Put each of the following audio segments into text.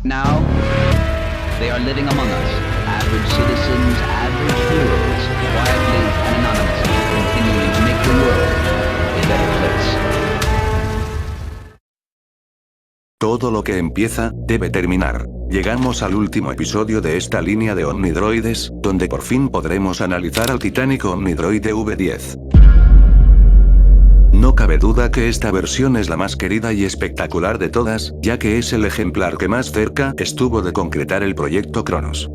Now, they are living among us, average citizens, average heroes, quietly and anonymously, continuing to make the world a better place. Todo lo que empieza, debe terminar. Llegamos al último episodio de esta línea de Omnidroides, donde por fin podremos analizar al titánico Omnidroide V10. No cabe duda que esta versión es la más querida y espectacular de todas, ya que es el ejemplar que más cerca estuvo de concretar el proyecto Cronos.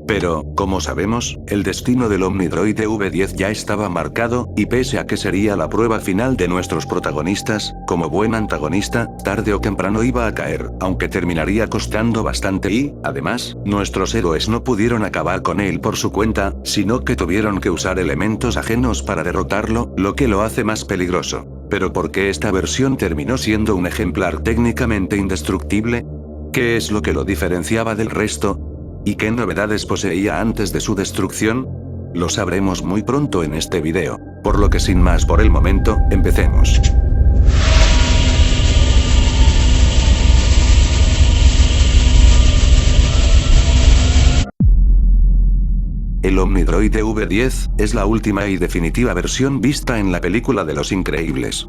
Pero, como sabemos, el destino del Omnidroide V10 ya estaba marcado, y pese a que sería la prueba final de nuestros protagonistas, como buen antagonista, tarde o temprano iba a caer, aunque terminaría costando bastante y, además, nuestros héroes no pudieron acabar con él por su cuenta, sino que tuvieron que usar elementos ajenos para derrotarlo, lo que lo hace más peligroso. Pero ¿por qué esta versión terminó siendo un ejemplar técnicamente indestructible? ¿Qué es lo que lo diferenciaba del resto? ¿Y qué novedades poseía antes de su destrucción? Lo sabremos muy pronto en este video, por lo que sin más por el momento, empecemos. El Omnidroide V10 es la última y definitiva versión vista en la película de Los Increíbles.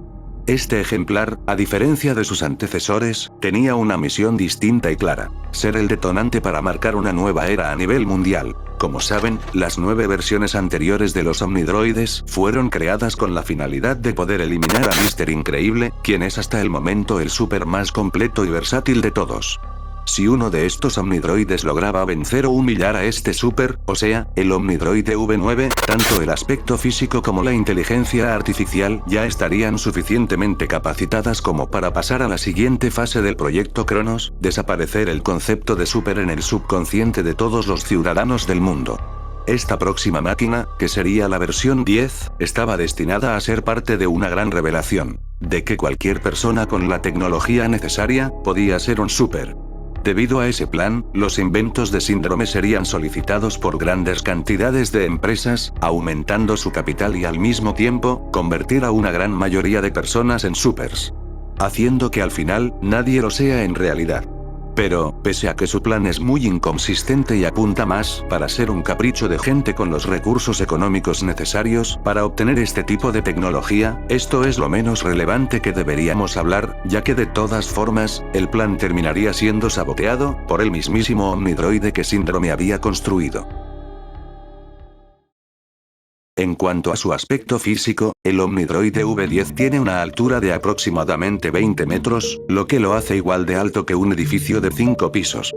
Este ejemplar, a diferencia de sus antecesores, tenía una misión distinta y clara: ser el detonante para marcar una nueva era a nivel mundial. Como saben, las 9 versiones anteriores de los Omnidroides fueron creadas con la finalidad de poder eliminar a Mr. Increíble, quien es hasta el momento el super más completo y versátil de todos. Si uno de estos Omnidroides lograba vencer o humillar a este super, o sea, el Omnidroide V9, tanto el aspecto físico como la inteligencia artificial ya estarían suficientemente capacitadas como para pasar a la siguiente fase del proyecto Cronos, desaparecer el concepto de super en el subconsciente de todos los ciudadanos del mundo. Esta próxima máquina, que sería la versión 10, estaba destinada a ser parte de una gran revelación, de que cualquier persona con la tecnología necesaria, podía ser un super. Debido a ese plan, los inventos de síndrome serían solicitados por grandes cantidades de empresas, aumentando su capital y al mismo tiempo, convertir a una gran mayoría de personas en supers. Haciendo que al final, nadie lo sea en realidad. Pero, pese a que su plan es muy inconsistente y apunta más para ser un capricho de gente con los recursos económicos necesarios para obtener este tipo de tecnología, esto es lo menos relevante que deberíamos hablar, ya que de todas formas, el plan terminaría siendo saboteado por el mismísimo Omnidroide que Síndrome había construido. En cuanto a su aspecto físico, el Omnidroide V10 tiene una altura de aproximadamente 20 metros, lo que lo hace igual de alto que un edificio de 5 pisos.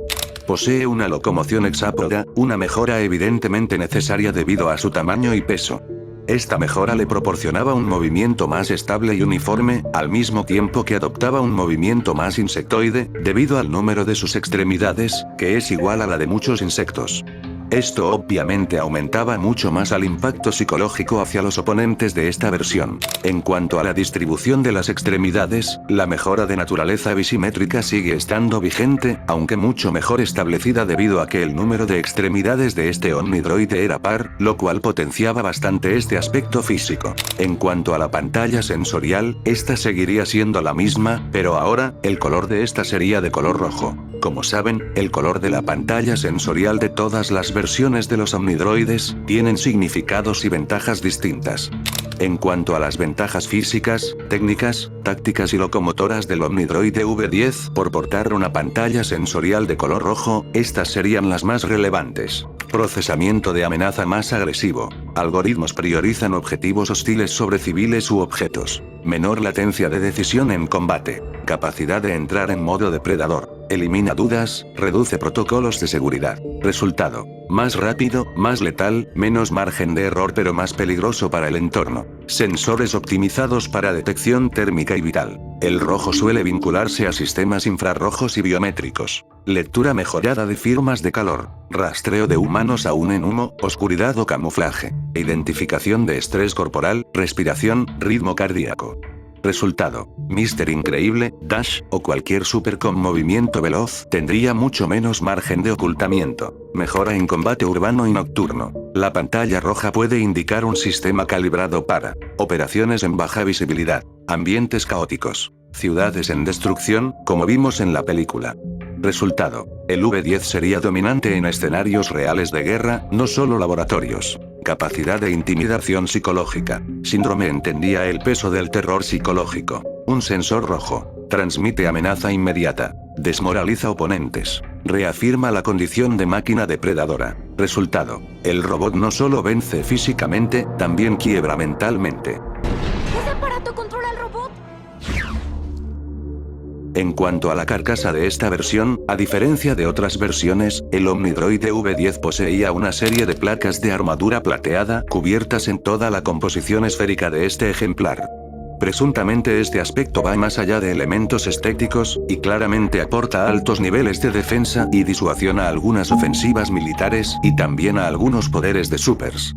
Posee una locomoción hexápoda, una mejora evidentemente necesaria debido a su tamaño y peso. Esta mejora le proporcionaba un movimiento más estable y uniforme, al mismo tiempo que adoptaba un movimiento más insectoide, debido al número de sus extremidades, que es igual a la de muchos insectos. Esto obviamente aumentaba mucho más al impacto psicológico hacia los oponentes de esta versión. En cuanto a la distribución de las extremidades, la mejora de naturaleza bisimétrica sigue estando vigente, aunque mucho mejor establecida debido a que el número de extremidades de este Omnidroide era par, lo cual potenciaba bastante este aspecto físico. En cuanto a la pantalla sensorial, esta seguiría siendo la misma, pero ahora, el color de esta sería de color rojo. Como saben, el color de la pantalla sensorial de todas las versiones de los Omnidroides tienen significados y ventajas distintas. En cuanto a las ventajas físicas, técnicas, tácticas y locomotoras del Omnidroide V10 por portar una pantalla sensorial de color rojo, estas serían las más relevantes. Procesamiento de amenaza más agresivo. Algoritmos priorizan objetivos hostiles sobre civiles u objetos. Menor latencia de decisión en combate. Capacidad de entrar en modo depredador. Elimina dudas, reduce protocolos de seguridad. Resultado: más rápido, más letal, menos margen de error pero más peligroso para el entorno. Sensores optimizados para detección térmica y vital. El rojo suele vincularse a sistemas infrarrojos y biométricos. Lectura mejorada de firmas de calor. Rastreo de humanos aún en humo, oscuridad o camuflaje. Identificación de estrés corporal, respiración, ritmo cardíaco. Resultado: Mr. Increíble, Dash, o cualquier super con movimiento veloz tendría mucho menos margen de ocultamiento. Mejora en combate urbano y nocturno. La pantalla roja puede indicar un sistema calibrado para operaciones en baja visibilidad, ambientes caóticos, ciudades en destrucción, como vimos en la película. Resultado: El V10 sería dominante en escenarios reales de guerra, no solo laboratorios. Capacidad de intimidación psicológica. Síndrome entendía el peso del terror psicológico. Un sensor rojo. Transmite amenaza inmediata. Desmoraliza oponentes. Reafirma la condición de máquina depredadora. Resultado. El robot no solo vence físicamente, también quiebra mentalmente. ¿Ese aparato controla al robot? En cuanto a la carcasa de esta versión, a diferencia de otras versiones, el Omnidroid V10 poseía una serie de placas de armadura plateada cubiertas en toda la composición esférica de este ejemplar. Presuntamente este aspecto va más allá de elementos estéticos, y claramente aporta altos niveles de defensa y disuasión a algunas ofensivas militares y también a algunos poderes de supers.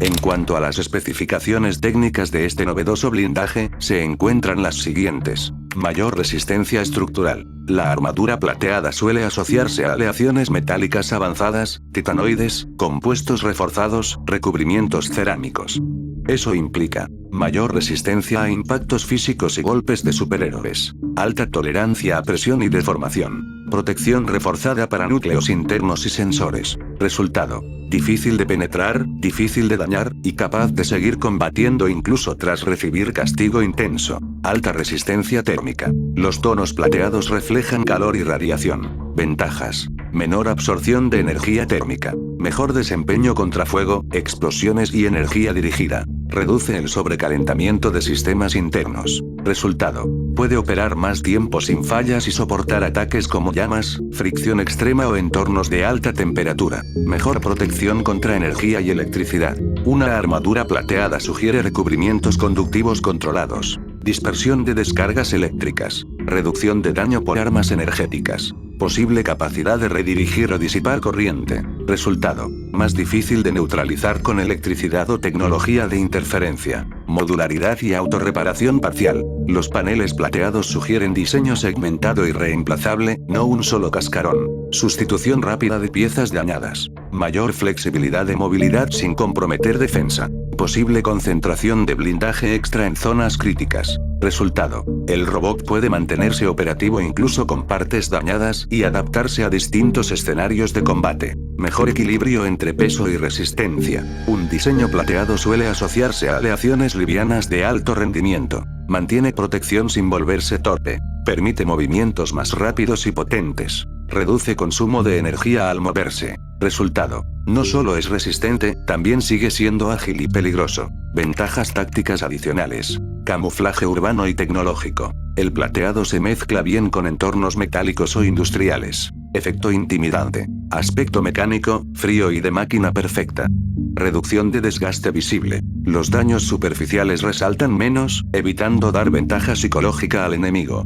En cuanto a las especificaciones técnicas de este novedoso blindaje, se encuentran las siguientes. Mayor resistencia estructural. La armadura plateada suele asociarse a aleaciones metálicas avanzadas, titanoides, compuestos reforzados, recubrimientos cerámicos. Eso implica mayor resistencia a impactos físicos y golpes de superhéroes. Alta tolerancia a presión y deformación. Protección reforzada para núcleos internos y sensores. Resultado. Difícil de penetrar, difícil de dañar, y capaz de seguir combatiendo incluso tras recibir castigo intenso. Alta resistencia térmica. Los tonos plateados reflejan calor y radiación. Ventajas. Menor absorción de energía térmica. Mejor desempeño contra fuego, explosiones y energía dirigida. Reduce el sobrecalentamiento de sistemas internos. Resultado. Puede operar más tiempo sin fallas y soportar ataques como llamas, fricción extrema o entornos de alta temperatura. Mejor protección contra energía y electricidad. Una armadura plateada sugiere recubrimientos conductivos controlados. Dispersión de descargas eléctricas. Reducción de daño por armas energéticas. Posible capacidad de redirigir o disipar corriente. Resultado. Más difícil de neutralizar con electricidad o tecnología de interferencia. Modularidad y autorreparación parcial. Los paneles plateados sugieren diseño segmentado y reemplazable, no un solo cascarón. Sustitución rápida de piezas dañadas. Mayor flexibilidad de movilidad sin comprometer defensa. Posible concentración de blindaje extra en zonas críticas. Resultado. El robot puede mantenerse operativo incluso con partes dañadas y adaptarse a distintos escenarios de combate. Mejor equilibrio entre peso y resistencia. Un diseño plateado suele asociarse a aleaciones livianas de alto rendimiento. Mantiene protección sin volverse torpe. Permite movimientos más rápidos y potentes. Reduce consumo de energía al moverse. Resultado. No solo es resistente, también sigue siendo ágil y peligroso. Ventajas tácticas adicionales. Camuflaje urbano y tecnológico. El plateado se mezcla bien con entornos metálicos o industriales. Efecto intimidante. Aspecto mecánico, frío y de máquina perfecta. Reducción de desgaste visible. Los daños superficiales resaltan menos, evitando dar ventaja psicológica al enemigo.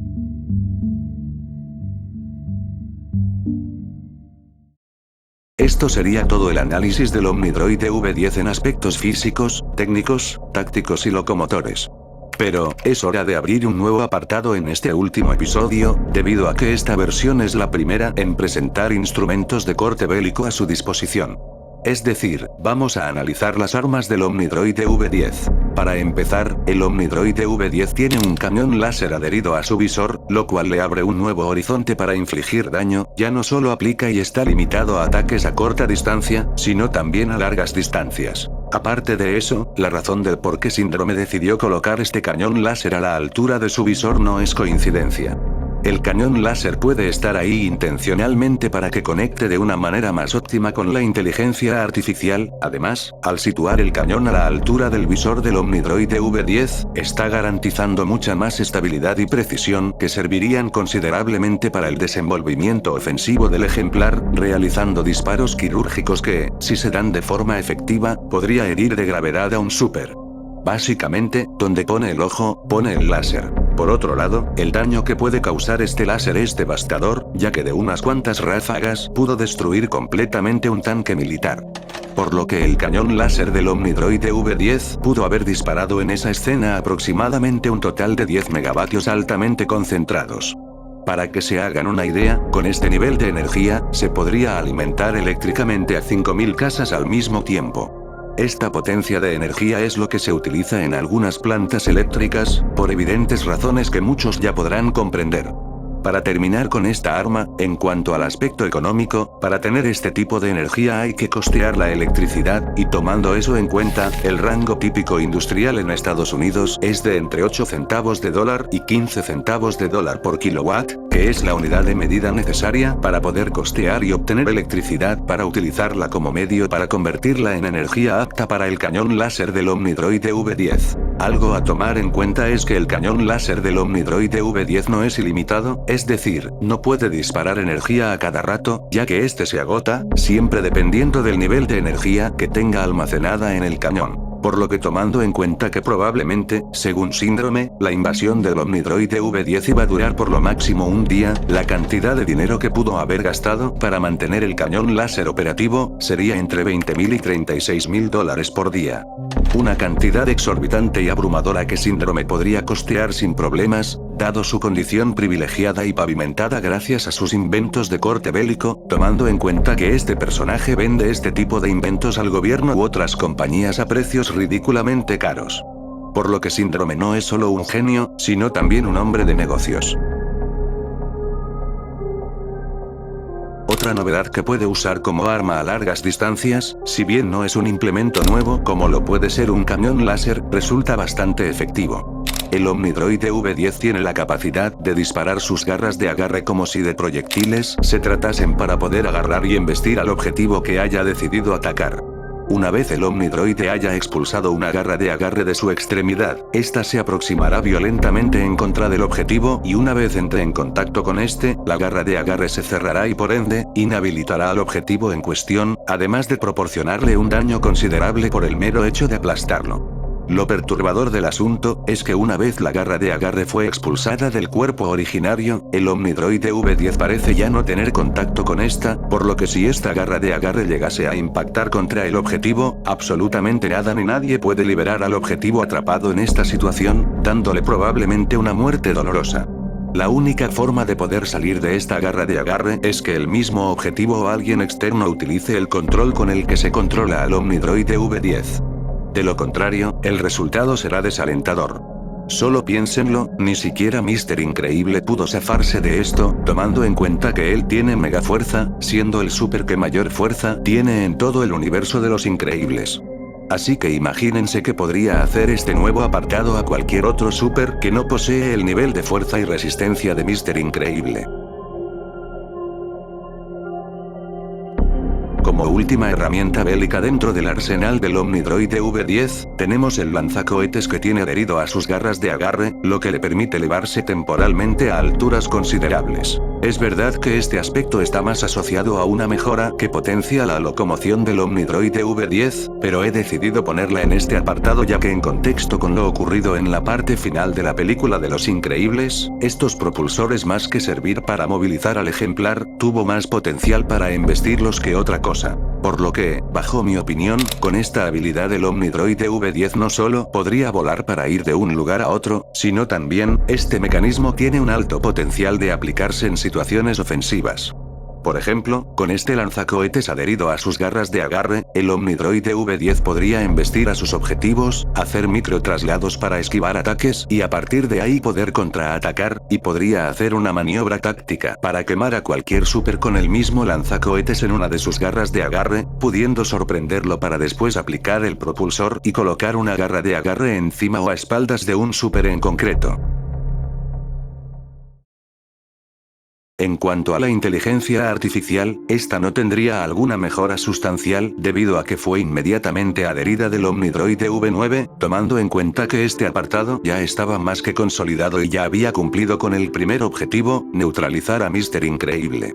Esto sería todo el análisis del Omnidroid V10 en aspectos físicos, técnicos, tácticos y locomotores. Pero, es hora de abrir un nuevo apartado en este último episodio, debido a que esta versión es la primera en presentar instrumentos de corte bélico a su disposición. Es decir, vamos a analizar las armas del Omnidroid V10. Para empezar, el Omnidroid V10 tiene un cañón láser adherido a su visor, lo cual le abre un nuevo horizonte para infligir daño. Ya no solo aplica y está limitado a ataques a corta distancia, sino también a largas distancias. Aparte de eso, la razón del por qué Síndrome decidió colocar este cañón láser a la altura de su visor no es coincidencia. El cañón láser puede estar ahí intencionalmente para que conecte de una manera más óptima con la inteligencia artificial. Además, al situar el cañón a la altura del visor del Omnidroid V10, está garantizando mucha más estabilidad y precisión que servirían considerablemente para el desenvolvimiento ofensivo del ejemplar, realizando disparos quirúrgicos que, si se dan de forma efectiva, podría herir de gravedad a un super. Básicamente, donde pone el ojo, pone el láser. Por otro lado, el daño que puede causar este láser es devastador, ya que de unas cuantas ráfagas pudo destruir completamente un tanque militar. Por lo que el cañón láser del Omnidroid V10 pudo haber disparado en esa escena aproximadamente un total de 10 megavatios altamente concentrados. Para que se hagan una idea, con este nivel de energía, se podría alimentar eléctricamente a 5000 casas al mismo tiempo. Esta potencia de energía es lo que se utiliza en algunas plantas eléctricas, por evidentes razones que muchos ya podrán comprender. Para terminar con esta arma, en cuanto al aspecto económico, para tener este tipo de energía hay que costear la electricidad, y tomando eso en cuenta, el rango típico industrial en Estados Unidos es de entre 8 centavos de dólar y 15 centavos de dólar por kilowatt, que es la unidad de medida necesaria para poder costear y obtener electricidad para utilizarla como medio para convertirla en energía apta para el cañón láser del Omnidroid V10. Algo a tomar en cuenta es que el cañón láser del Omnidroid V10 no es ilimitado, es decir, no puede disparar energía a cada rato, ya que este se agota, siempre dependiendo del nivel de energía que tenga almacenada en el cañón. Por lo que tomando en cuenta que probablemente, según Síndrome, la invasión del Omnidroid V10 iba a durar por lo máximo un día, la cantidad de dinero que pudo haber gastado para mantener el cañón láser operativo, sería entre $20.000 y $36.000 por día. Una cantidad exorbitante y abrumadora que Síndrome podría costear sin problemas, dado su condición privilegiada y pavimentada gracias a sus inventos de corte bélico, tomando en cuenta que este personaje vende este tipo de inventos al gobierno u otras compañías a precios ridículamente caros. Por lo que Síndrome no es solo un genio, sino también un hombre de negocios. Otra novedad que puede usar como arma a largas distancias, si bien no es un implemento nuevo como lo puede ser un cañón láser, resulta bastante efectivo. El Omnidroid V10 tiene la capacidad de disparar sus garras de agarre como si de proyectiles se tratasen para poder agarrar y embestir al objetivo que haya decidido atacar. Una vez el Omnidroid haya expulsado una garra de agarre de su extremidad, esta se aproximará violentamente en contra del objetivo y una vez entre en contacto con este, la garra de agarre se cerrará y por ende, inhabilitará al objetivo en cuestión, además de proporcionarle un daño considerable por el mero hecho de aplastarlo. Lo perturbador del asunto, es que una vez la garra de agarre fue expulsada del cuerpo originario, el Omnidroid V10 parece ya no tener contacto con esta, por lo que si esta garra de agarre llegase a impactar contra el objetivo, absolutamente nada ni nadie puede liberar al objetivo atrapado en esta situación, dándole probablemente una muerte dolorosa. La única forma de poder salir de esta garra de agarre es que el mismo objetivo o alguien externo utilice el control con el que se controla al Omnidroid V10. De lo contrario, el resultado será desalentador. Solo piénsenlo, ni siquiera Mr. Increíble pudo zafarse de esto, tomando en cuenta que él tiene mega fuerza, siendo el super que mayor fuerza tiene en todo el universo de los increíbles. Así que imagínense que podría hacer este nuevo apartado a cualquier otro super que no posee el nivel de fuerza y resistencia de Mr. Increíble. Como última herramienta bélica dentro del arsenal del Omnidroid V10, tenemos el lanzacohetes que tiene adherido a sus garras de agarre, lo que le permite elevarse temporalmente a alturas considerables. Es verdad que este aspecto está más asociado a una mejora que potencia la locomoción del Omnidroid V10, pero he decidido ponerla en este apartado ya que en contexto con lo ocurrido en la parte final de la película de Los Increíbles, estos propulsores más que servir para movilizar al ejemplar, tuvo más potencial para embestirlos que otra cosa. Por lo que, bajo mi opinión, con esta habilidad el Omnidroid V10 no solo podría volar para ir de un lugar a otro, sino también, este mecanismo tiene un alto potencial de aplicarse en situaciones ofensivas. Por ejemplo, con este lanzacohetes adherido a sus garras de agarre, el Omnidroid V10 podría embestir a sus objetivos, hacer microtraslados para esquivar ataques y a partir de ahí poder contraatacar, y podría hacer una maniobra táctica para quemar a cualquier super con el mismo lanzacohetes en una de sus garras de agarre, pudiendo sorprenderlo para después aplicar el propulsor y colocar una garra de agarre encima o a espaldas de un super en concreto. En cuanto a la inteligencia artificial, esta no tendría alguna mejora sustancial debido a que fue inmediatamente adherida del Omnidroid V9, tomando en cuenta que este apartado ya estaba más que consolidado y ya había cumplido con el primer objetivo, neutralizar a Mr. Increíble.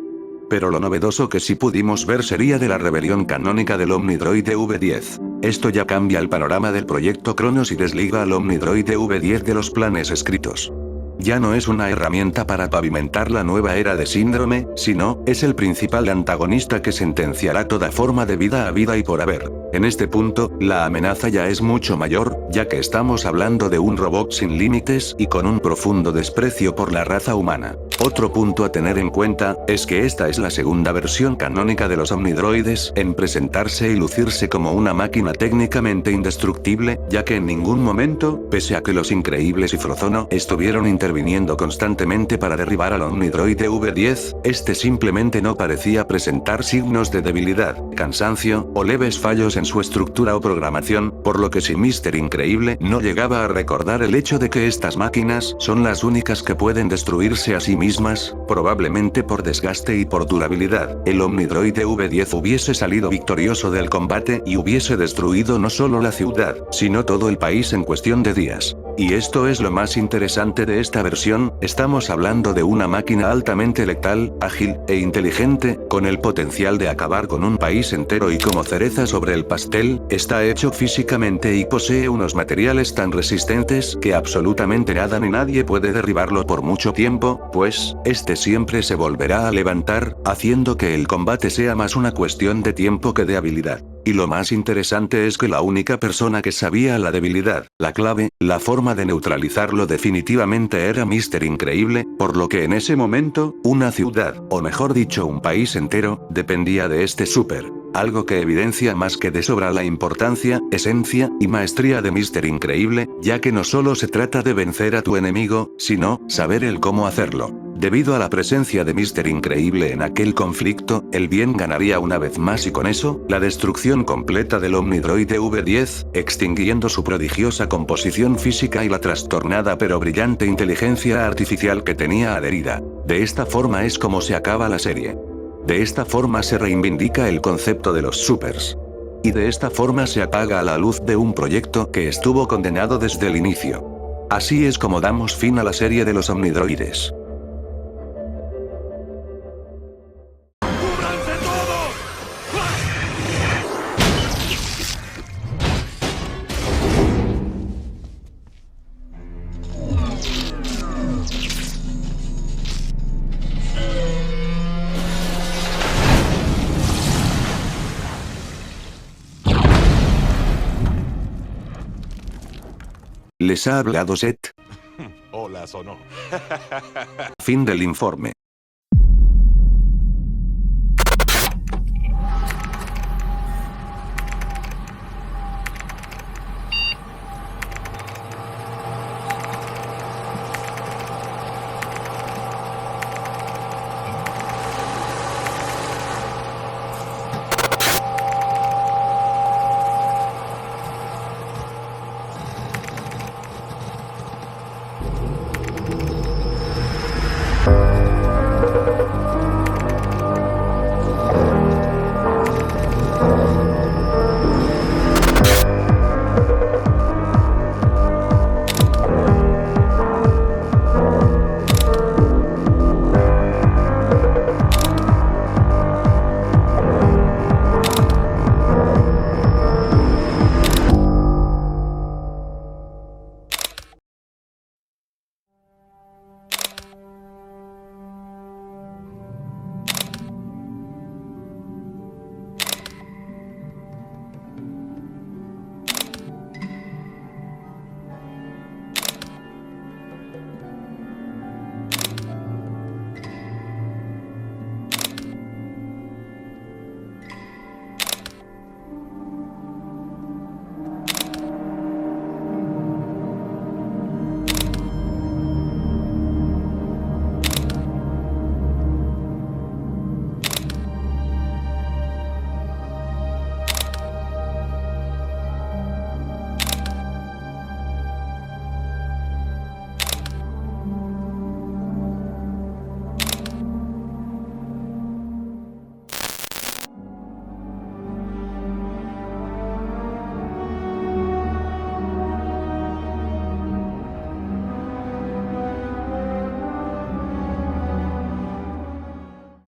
Pero lo novedoso que sí pudimos ver sería de la rebelión canónica del Omnidroid V10. Esto ya cambia el panorama del proyecto Cronos y desliga al Omnidroid V10 de los planes escritos. Ya no es una herramienta para pavimentar la nueva era de Síndrome, sino, es el principal antagonista que sentenciará toda forma de vida a vida y por haber. En este punto, la amenaza ya es mucho mayor, ya que estamos hablando de un robot sin límites y con un profundo desprecio por la raza humana. Otro punto a tener en cuenta, es que esta es la segunda versión canónica de los Omnidroides en presentarse y lucirse como una máquina técnicamente indestructible, ya que en ningún momento, pese a que los Increíbles y Frozono estuvieron interviniendo constantemente para derribar al Omnidroide V10, este simplemente no parecía presentar signos de debilidad, cansancio, o leves fallos en su estructura o programación, por lo que si Mr. Increíble no llegaba a recordar el hecho de que estas máquinas son las únicas que pueden destruirse a sí mismas, probablemente por desgaste y por durabilidad, el Omnidroide V10 hubiese salido victorioso del combate y hubiese destruido no solo la ciudad, sino todo el país en cuestión de días. Y esto es lo más interesante de esta versión, estamos hablando de una máquina altamente letal, ágil, e inteligente, con el potencial de acabar con un país entero y como cereza sobre el pastel, está hecho físicamente y posee unos materiales tan resistentes que absolutamente nada ni nadie puede derribarlo por mucho tiempo, pues, este siempre se volverá a levantar, haciendo que el combate sea más una cuestión de tiempo que de habilidad. Y lo más interesante es que la única persona que sabía la debilidad, la clave, la forma de neutralizarlo definitivamente era Mr. Increíble, por lo que en ese momento, una ciudad, o mejor dicho un país entero, dependía de este super. Algo que evidencia más que de sobra la importancia, esencia, y maestría de Mr. Increíble, ya que no solo se trata de vencer a tu enemigo, sino, saber el cómo hacerlo. Debido a la presencia de Mr. Increíble en aquel conflicto, el bien ganaría una vez más y con eso, la destrucción completa del Omnidroide V10, extinguiendo su prodigiosa composición física y la trastornada pero brillante inteligencia artificial que tenía adherida. De esta forma es como se acaba la serie. De esta forma se reivindica el concepto de los supers. Y de esta forma se apaga a la luz de un proyecto que estuvo condenado desde el inicio. Así es como damos fin a la serie de los Omnidroides. Les ha hablado Seth. Hola, Sono. Fin del informe.